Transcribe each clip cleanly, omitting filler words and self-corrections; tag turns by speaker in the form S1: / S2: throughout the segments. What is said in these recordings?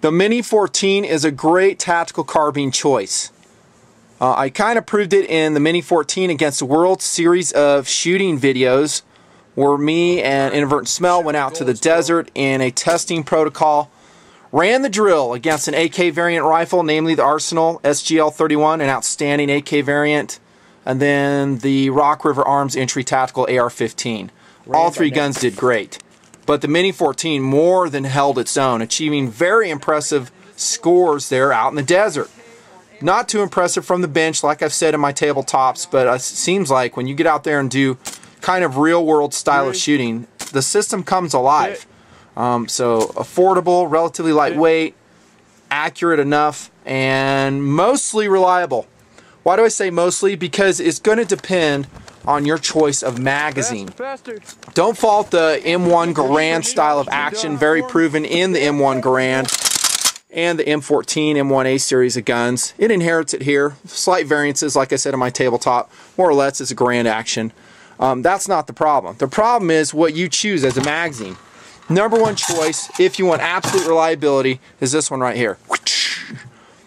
S1: The Mini-14 is a great tactical carbine choice. I kind of proved it in the Mini-14 against the World Series of Shooting videos, where me and Inadvertent Smell went out to the desert in a testing protocol, ran the drill against an AK variant rifle, namely the Arsenal SGL-31, an outstanding AK variant, and then the Rock River Arms Entry Tactical AR-15. All three guns did great, but the Mini-14 more than held its own, achieving very impressive scores there out in the desert. Not too impressive from the bench, like I've said in my tabletops, but it seems like when you get out there and do kind of real-world style of shooting, the system comes alive. So affordable, relatively lightweight, accurate enough, and mostly reliable. Why do I say mostly? Because it's going to depend on your choice of magazine. Don't fault the M1 Garand style of action, very proven in the M1 Garand and the M14, M1A series of guns. It inherits it here. Slight variances, like I said in my tabletop, more or less it's a Garand action. That's not the problem. The problem is what you choose as a magazine. Number one choice, if you want absolute reliability, is this one right here.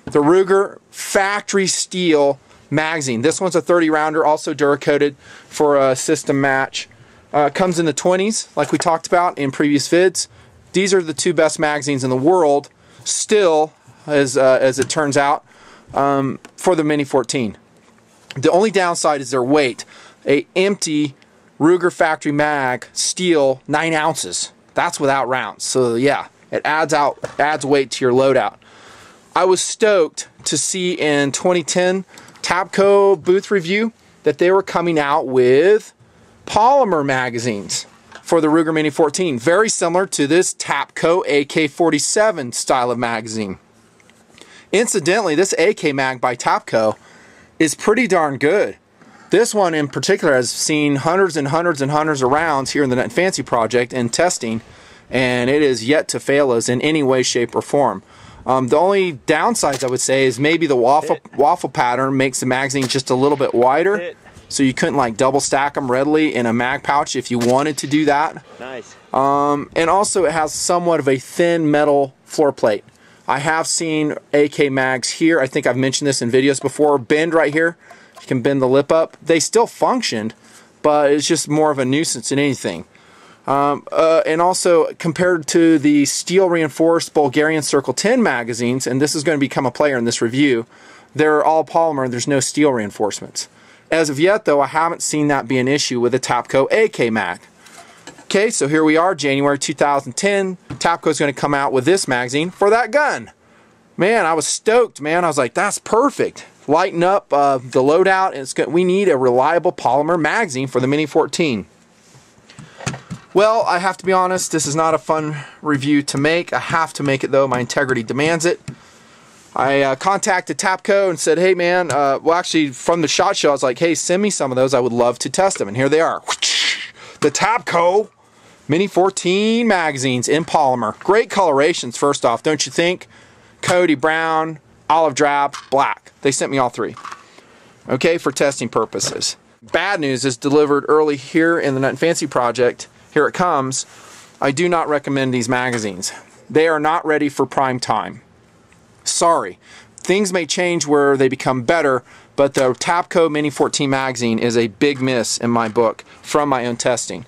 S1: The Ruger factory steel magazine. This one's a 30 rounder, also Duracoated for a system match. Comes in the 20s, like we talked about in previous vids. These are the two best magazines in the world, still, as it turns out, for the Mini-14. The only downside is their weight. A empty Ruger factory mag, steel, 9 ounces. That's without rounds. So yeah, it adds weight to your loadout. I was stoked to see in 2010 Tapco booth review that they were coming out with polymer magazines for the Ruger Mini-14, very similar to this Tapco AK-47 style of magazine. Incidentally, this AK mag by Tapco is pretty darn good. This one in particular has seen hundreds and hundreds and hundreds of rounds here in the Nutnfancy project and testing, and it is yet to fail us in any way, shape, or form. The only downsides I would say is maybe the waffle pattern makes the magazine just a little bit wider, so you couldn't like double stack them readily in a mag pouch if you wanted to do that. Nice. And also it has somewhat of a thin metal floor plate. I have seen AK mags here, I think I've mentioned this in videos before, bend right here. You can bend the lip up. They still functioned, but it's just more of a nuisance than anything. And also, compared to the steel reinforced Bulgarian Circle 10 magazines, and this is going to become a player in this review, they're all polymer, there's no steel reinforcements. As of yet, though, I haven't seen that be an issue with a Tapco AK mag. Okay, so here we are, January 2010. Tapco is going to come out with this magazine for that gun. Man, I was stoked, man. I was like, that's perfect. Lighten up the loadout, and we need a reliable polymer magazine for the Mini-14. Well, I have to be honest, this is not a fun review to make. I have to make it though, my integrity demands it. I contacted Tapco and said, hey man, well actually from the SHOT Show I was like, hey, send me some of those, I would love to test them. And here they are. The Tapco Mini-14 magazines in polymer. Great colorations first off, don't you think? Cody brown, olive drab, black. They sent me all three. Okay, for testing purposes. Bad news is delivered early here in the Nutnfancy project. Here it comes. I do not recommend these magazines. They are not ready for prime time. Sorry. Things may change where they become better, but the Tapco Mini-14 magazine is a big miss in my book from my own testing.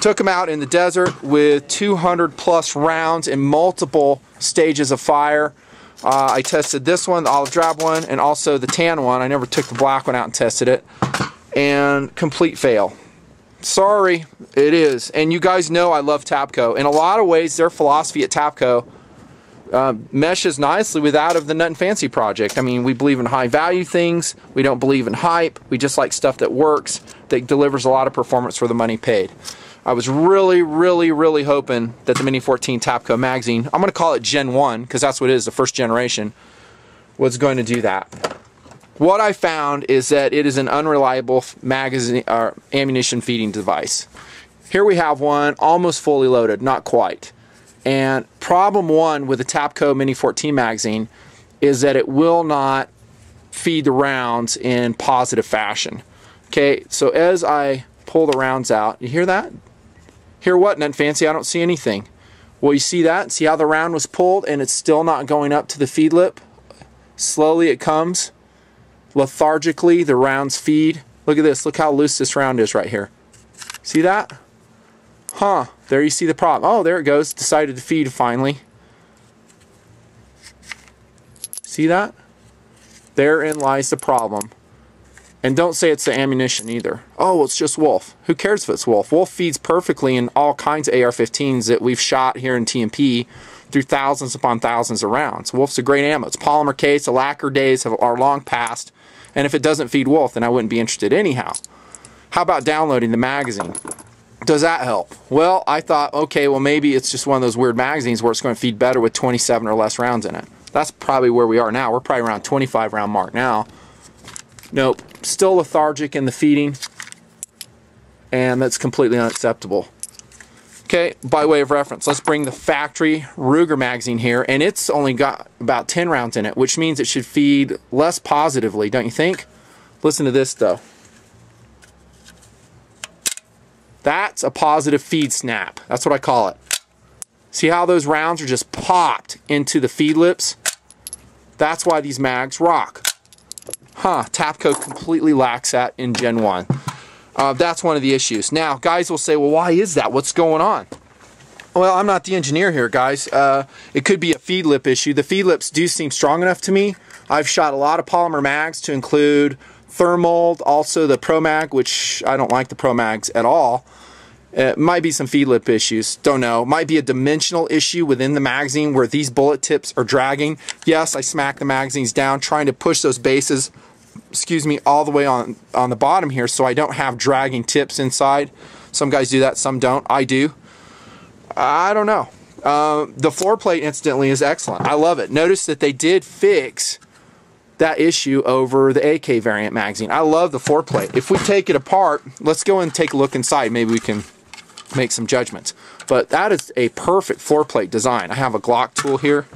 S1: Took them out in the desert with 200 plus rounds in multiple stages of fire. I tested this one, the olive drab one, and also the tan one. I never took the black one out and tested it. And complete fail. Sorry, it is. And you guys know I love Tapco. In a lot of ways, their philosophy at Tapco meshes nicely with that of the Nutnfancy project. I mean, we believe in high value things. We don't believe in hype. We just like stuff that works, that delivers a lot of performance for the money paid. I was really, really, really hoping that the Mini-14 Tapco magazine, I'm going to call it Gen 1 because that's what it is, the first generation, was going to do that. What I found is that it is an unreliable magazine or ammunition feeding device. Here we have one almost fully loaded, not quite. And problem one with the Tapco Mini-14 magazine is that it will not feed the rounds in positive fashion. Okay, so as I pull the rounds out, you hear that? Hear what, Nutnfancy? I don't see anything. Well, you see that? See how the round was pulled and it's still not going up to the feed lip? Slowly it comes. Lethargically, the rounds feed. Look at this. Look how loose this round is right here. See that? Huh. There you see the problem. Oh, there it goes. Decided to feed finally. See that? Therein lies the problem. And don't say it's the ammunition either. Oh, it's just Wolf. Who cares if it's Wolf? Wolf feeds perfectly in all kinds of AR-15s that we've shot here in TMP through thousands upon thousands of rounds. Wolf's a great ammo. It's polymer case. The lacquer days are long past. And if it doesn't feed Wolf, then I wouldn't be interested anyhow. How about downloading the magazine? Does that help? Well, I thought, okay, well maybe it's just one of those weird magazines where it's going to feed better with 27 or less rounds in it. That's probably where we are now. We're probably around 25 round mark now. Nope, still lethargic in the feeding, and that's completely unacceptable. Okay, by way of reference, let's bring the factory Ruger magazine here, and it's only got about 10 rounds in it, which means it should feed less positively, don't you think? Listen to this though. That's a positive feed snap. That's what I call it. See how those rounds are just popped into the feed lips? That's why these mags rock. Huh, Tapco completely lacks that in Gen 1. That's one of the issues. Now, guys will say, well, why is that? What's going on? Well, I'm not the engineer here, guys. It could be a feed lip issue. The feed lips do seem strong enough to me. I've shot a lot of polymer mags to include Thermold, also the Pro Mag, which I don't like the Pro Mags at all. It might be some feed lip issues, don't know. Might be a dimensional issue within the magazine where these bullet tips are dragging. Yes, I smack the magazines down trying to push those bases, excuse me, all the way on the bottom here so I don't have dragging tips inside. Some guys do that, some don't. I do. I don't know. The floor plate incidentally is excellent. I love it. Notice that they did fix that issue over the AK variant magazine. I love the floor plate. If we take it apart, let's go and take a look inside. Maybe we can make some judgments. But that is a perfect floor plate design. I have a Glock tool here.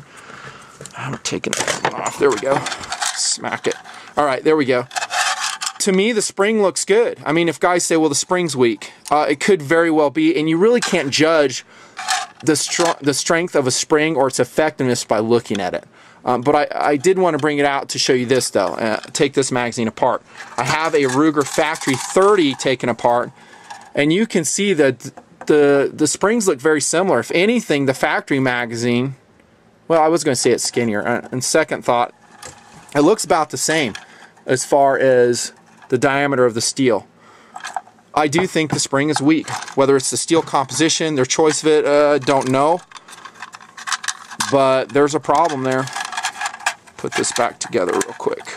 S1: I'm taking it off. There we go. Smack it. All right, there we go. To me, the spring looks good. I mean, if guys say, well, the spring's weak, it could very well be, and you really can't judge the strength of a spring or its effectiveness by looking at it. But I did want to bring it out to show you this, though. Take this magazine apart. I have a Ruger Factory 30 taken apart, and you can see that the springs look very similar. If anything, the factory magazine, well, I was going to say it's skinnier. On second thought, it looks about the same as far as the diameter of the steel. I do think the spring is weak. Whether it's the steel composition, their choice of it, don't know. But there's a problem there. Put this back together real quick.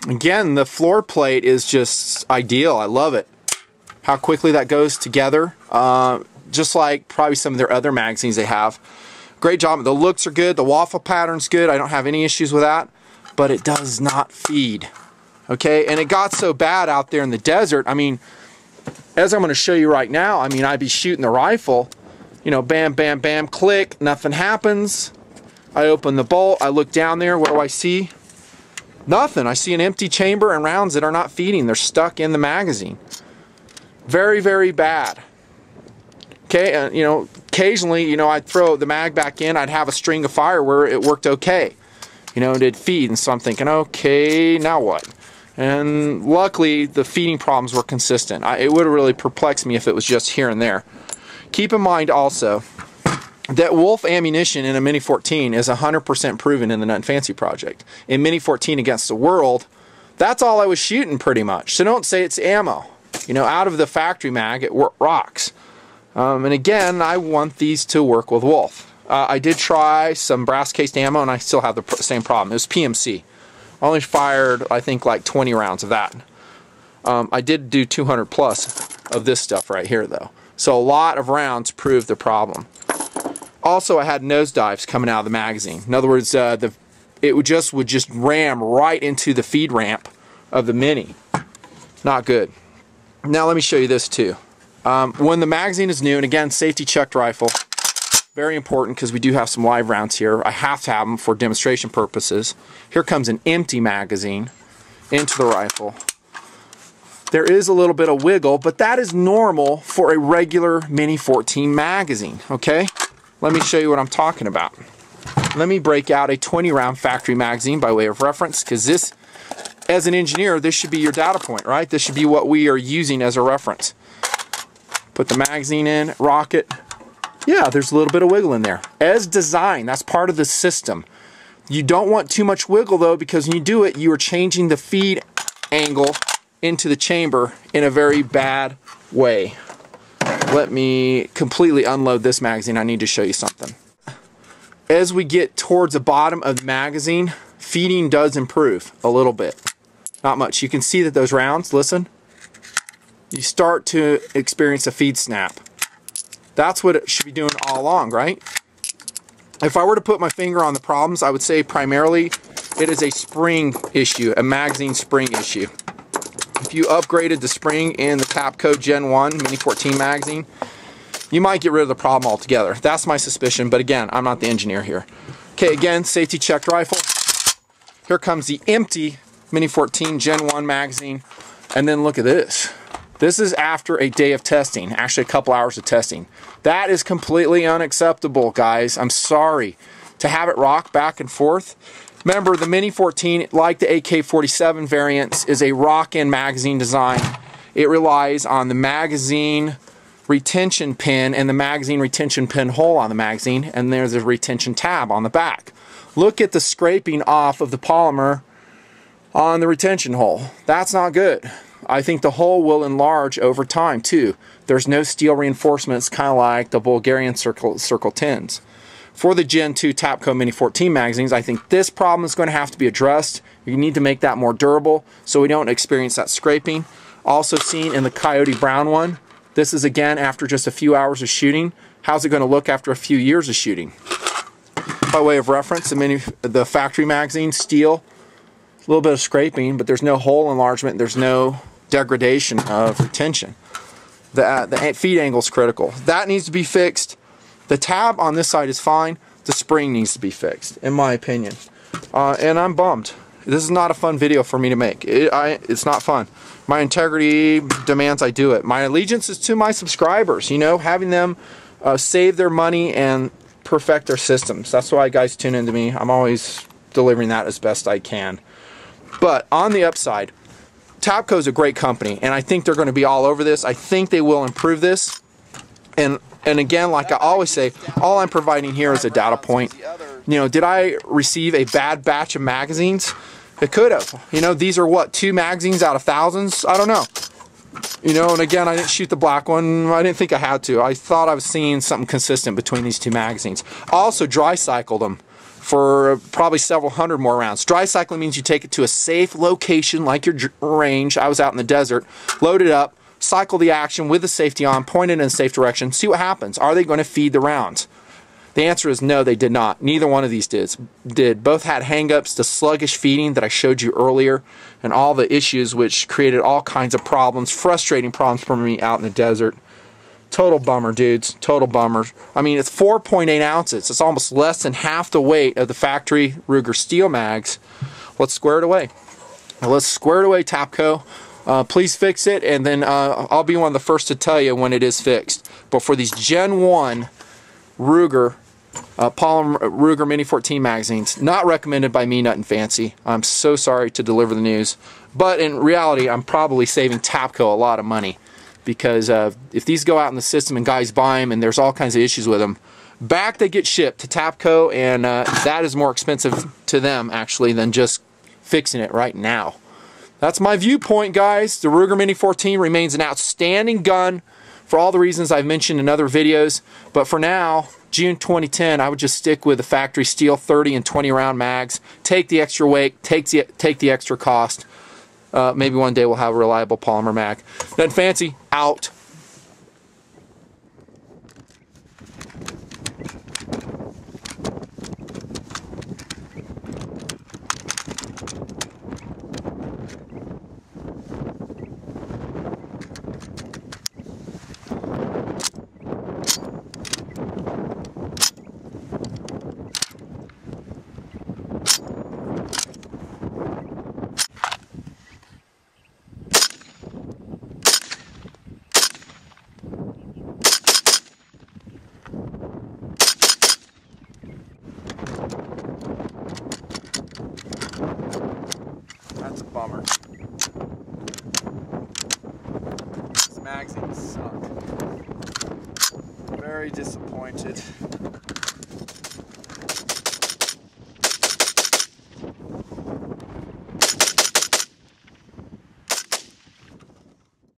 S1: Again, the floor plate is just ideal. I love it. How quickly that goes together. Just like probably some of their other magazines they have. Great job. The looks are good. The waffle pattern's good. I don't have any issues with that. But it does not feed. Okay, and it got so bad out there in the desert. I mean, as I'm going to show you right now, I mean, I'd be shooting the rifle, you know, bam, bam, bam, click, nothing happens. I open the bolt, I look down there, what do I see? Nothing. I see an empty chamber and rounds that are not feeding. They're stuck in the magazine. Very, very bad. Okay, you know, occasionally, you know, I'd throw the mag back in, I'd have a string of fire where it worked okay. You know, it did feed, and so I'm thinking, okay, now what? And luckily, the feeding problems were consistent. It would have really perplexed me if it was just here and there. Keep in mind also that Wolf ammunition in a Mini-14 is 100% proven in the Nutnfancy project. In Mini-14 against the world, that's all I was shooting pretty much. So don't say it's ammo. You know, out of the factory mag, it rocks. And again, I want these to work with Wolf. I did try some brass-cased ammo, and I still have the same problem. It was PMC. I only fired, I think, like 20 rounds of that. I did do 200 plus of this stuff right here, though. So a lot of rounds proved the problem. Also, I had nosedives coming out of the magazine. In other words, it would just ram right into the feed ramp of the Mini. Not good. Now let me show you this too. When the magazine is new, and again, safety checked rifle, very important because we do have some live rounds here. I have to have them for demonstration purposes. Here comes an empty magazine into the rifle. There is a little bit of wiggle, but that is normal for a regular Mini-14 magazine, okay? let me show you what I'm talking about. Let me break out a 20 round factory magazine by way of reference, because this, as an engineer, this should be your data point, right? This should be what we are using as a reference. Put the magazine in, rock it. Yeah, there's a little bit of wiggle in there. As designed, that's part of the system. You don't want too much wiggle though, because when you do it, you are changing the feed angle into the chamber in a very bad way. Let me completely unload this magazine. I need to show you something. As we get towards the bottom of the magazine, feeding does improve a little bit. Not much. You can see that those rounds, listen, you start to experience a feed snap. That's what it should be doing all along, right? If I were to put my finger on the problems, I would say primarily it is a spring issue, a magazine spring issue. If you upgraded the spring in the Tapco Gen 1 Mini-14 magazine, you might get rid of the problem altogether. That's my suspicion, but again, I'm not the engineer here. Okay, again, safety checked rifle. Here comes the empty Mini-14 Gen 1 magazine, and then look at this. This is after a day of testing, actually a couple hours of testing. That is completely unacceptable, guys. I'm sorry. To have it rock back and forth. Remember, the Mini-14, like the AK-47 variants, is a rock-in magazine design. It relies on the magazine retention pin and the magazine retention pin hole on the magazine, and there's a retention tab on the back. Look at the scraping off of the polymer on the retention hole. That's not good. I think the hole will enlarge over time too. There's no steel reinforcements, kind of like the Bulgarian Circle 10s. For the Gen 2 Tapco Mini-14 magazines, I think this problem is going to have to be addressed. You need to make that more durable so we don't experience that scraping. Also seen in the Coyote Brown one. This is again after just a few hours of shooting. How's it going to look after a few years of shooting? By way of reference, the factory magazine, steel, a little bit of scraping, but there's no hole enlargement, there's no degradation of retention. The feed angle is critical. That needs to be fixed. The tab on this side is fine. The spring needs to be fixed, in my opinion. And I'm bummed. This is not a fun video for me to make. It's not fun. My integrity demands I do it. My allegiance is to my subscribers, you know, having them save their money and perfect their systems. That's why guys tune into me. I'm always delivering that as best I can. But on the upside, Tapco is a great company, and I think they're going to be all over this. I think they will improve this. And again, like I always say, all I'm providing here is a data point. You know, did I receive a bad batch of magazines? It could have. You know, these are what, 2 magazines out of thousands? I don't know. You know, and again, I didn't shoot the black one. I didn't think I had to. I thought I was seeing something consistent between these 2 magazines. I also dry cycled them for probably several hundred more rounds. Dry cycling means you take it to a safe location like your range. I was out in the desert, load it up, cycle the action with the safety on, point it in a safe direction, see what happens. Are they going to feed the rounds? The answer is no, they did not. Neither one of these did. Both had hang-ups, the sluggish feeding that I showed you earlier, and all the issues which created all kinds of problems, frustrating problems for me out in the desert. Total bummer, dudes. Total bummer. I mean, it's 4.8 ounces. It's almost less than half the weight of the factory Ruger steel mags. Let's square it away. Let's square it away, Tapco. Please fix it, and then I'll be one of the first to tell you when it is fixed. But for these Gen 1 Ruger polymer Ruger Mini-14 magazines, not recommended by me, Nutnfancy. I'm so sorry to deliver the news. But in reality, I'm probably saving Tapco a lot of money. Because if these go out in the system and guys buy them and there's all kinds of issues with them, back they get shipped to Tapco, and that is more expensive to them actually than just fixing it right now. That's my viewpoint, guys. The Ruger Mini-14 remains an outstanding gun for all the reasons I've mentioned in other videos. But for now, June 2010, I would just stick with the factory steel 30 and 20 round mags. Take the extra weight, take the extra cost. Maybe one day we'll have a reliable polymer mag. Nutnfancy, out. suck. Very disappointed.